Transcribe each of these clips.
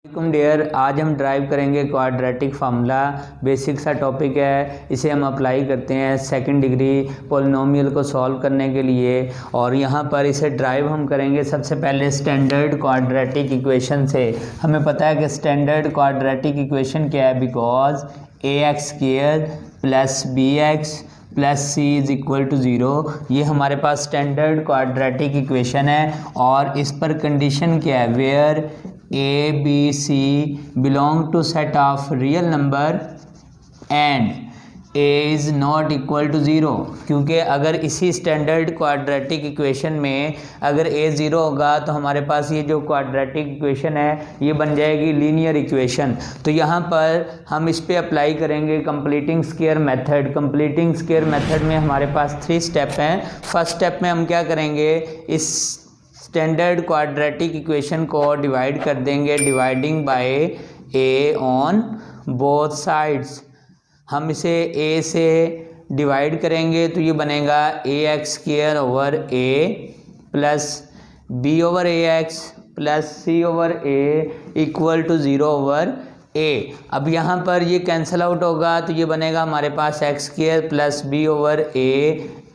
Dear, आज हम drive करेंगे क्वाड्रेटिक फार्मूला। बेसिक सा टॉपिक है, इसे हम अप्लाई करते हैं सेकंड डिग्री पॉलिनोमियल को सॉल्व करने के लिए। और यहाँ पर इसे ड्राइव हम करेंगे सबसे पहले स्टैंडर्ड क्वाड्रेटिक इक्वेशन से। हमें पता है कि स्टैंडर्ड क्वाड्रेटिक इक्वेशन क्या है, because ax² plus bx plus C is equal to 0। ये हमारे पास स्टैंडर्ड क्वाड्रेटिक इक्वेशन है और इस पर कंडीशन क्या है, where A B C belong to set of real number and A is not equal to 0। क्योंकि अगर इसी स्टैंडर्ड क्वाड्रेटिक इक्वेशन में अगर ए 0 होगा तो हमारे पास ये जो क्वाड्रेटिक इक्वेशन है ये बन जाएगी लीनियर इक्वेशन। तो यहाँ पर हम इस पे अप्लाई करेंगे completing square method. Completing square method में हमारे पास 3 स्टेप हैं। फर्स्ट स्टेप में हम क्या करेंगे, इस स्टैंडर्ड क्वाड्रेटिक इक्वेशन को डिवाइड कर देंगे, dividing by A on both sides. हम इसे a से डिवाइड करेंगे तो ये बनेगा ax² over a plus b over ax plus c over a equal to 0 over a। अब यहाँ पर ये कैंसिल आउट होगा तो ये बनेगा हमारे पास x² plus b over a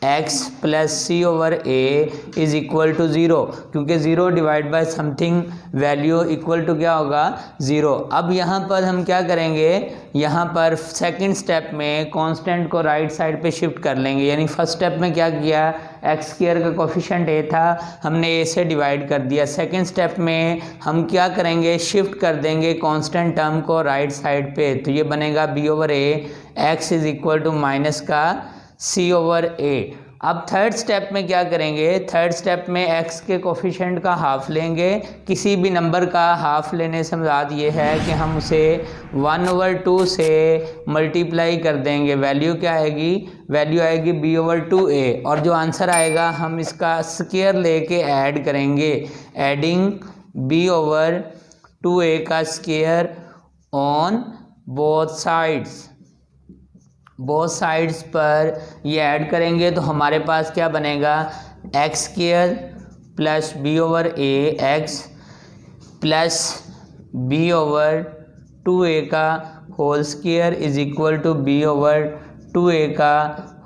x plus C over A is equal to 0, क्योंकि 0 divide by something value equal to क्या होगा, 0। अब यहाँ पर हम क्या करेंगे, यहाँ पर सेकंड स्टेप में कांस्टेंट को राइट साइड पे शिफ्ट कर लेंगे। यानी फर्स्ट स्टेप में क्या किया, x² का कोफिशिएंट a था, हमने a से डिवाइड कर दिया। सेकंड स्टेप में हम क्या करेंगे, शिफ्ट कर देंगे कांस्टेंट टर्म को राइट साइड पे, तो ये बनेगा b over a x is equal to minus का c ओवर a। अब थर्ड स्टेप में क्या करेंगे, थर्ड स्टेप में x के कोफिशिएंट का हाफ लेंगे। किसी भी नंबर का हाफ लेने से मुराद ये है कि हम उसे 1 ओवर 2 से मल्टीप्लाई कर देंगे। वैल्यू क्या आएगी, वैल्यू आएगी b ओवर 2a, और जो आंसर आएगा हम इसका स्क्वायर लेके ऐड करेंगे, एडिंग b ओवर 2a का square on both sides. Both sides पर ये ऐड करेंगे तो हमारे पास क्या बनेगा, x² plus b over a x plus b over 2a का whole square is equal to b over 2a का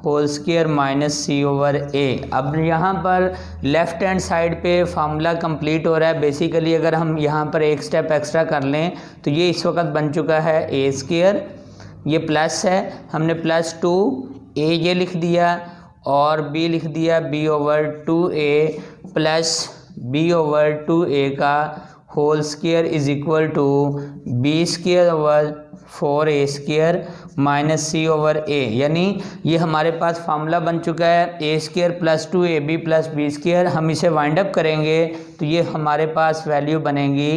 whole square minus c over a। अब यहाँ पर लेफ्ट हैंड साइड पे फार्मूला कंप्लीट हो रहा है। बेसिकली अगर हम यहाँ पर एक स्टेप एक्स्ट्रा कर लें तो ये इस वक्त बन चुका है a², ये प्लस है, हमने प्लस 2a ये लिख दिया और b लिख दिया b over 2a plus b over 2a का whole square is equal to b² over 4a² minus c over a। यानी ये हमारे पास फार्मूला बन चुका है a² plus 2ab plus b²। हम इसे वाइंड अप करेंगे तो ये हमारे पास वैल्यू बनेगी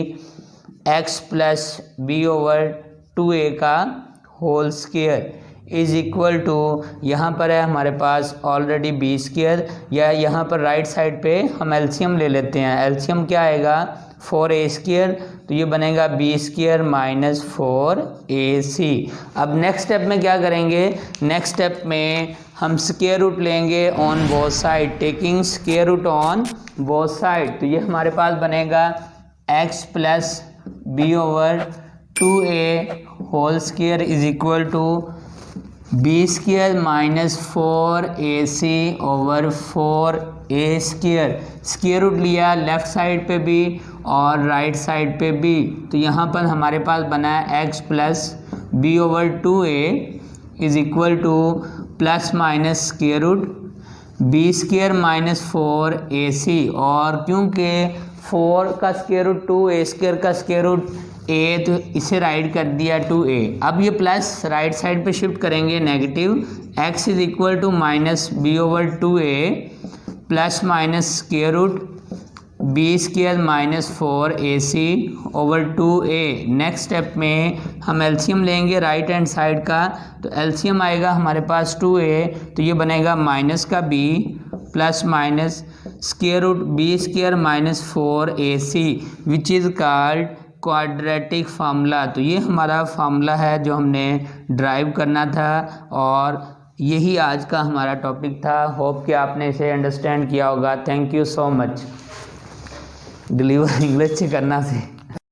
x plus b over 2a का whole square is equal to, यहाँ पर है हमारे पास ऑलरेडी b², या यहाँ पर राइट साइड पे हम एलसीएम ले लेते हैं। एलसीएम क्या आएगा, 4a², तो ये बनेगा b² माइनस 4ac। अब नेक्स्ट स्टेप में क्या करेंगे, नेक्स्ट स्टेप में हम स्क्वायर रूट लेंगे on both side, taking square root on both side. तो ये हमारे पास बनेगा x plus b over 2a whole square is equal to b² minus 4ac over 4a²। Square root लिया लेफ्ट साइड पे भी और राइट साइड पे भी, तो यहाँ पर हमारे पास बना है x plus b over 2a is equal to plus minus square root b² minus 4ac, और क्योंकि 4 का स्क्वायर रूट 2a² का स्क्वायर रूट a, तो इसे राइट कर दिया 2a। अब ये प्लस राइट साइड पे शिफ्ट करेंगे negative, x is equal to minus b over 2a plus minus square root b² minus 4ac over 2a। Next step में हम एलसीएम लेंगे राइट हैंड साइड का, तो एलसीएम आएगा हमारे पास 2a, तो ये बनेगा माइनस का b plus minus square root b² minus 4ac which is called quadratic formula. तो ये हमारा फार्मूला है जो हमने ड्राइव करना था और यही आज का हमारा टॉपिक था। होप कि आपने इसे अंडरस्टैंड किया होगा। Thank you so much. Deliver English करना से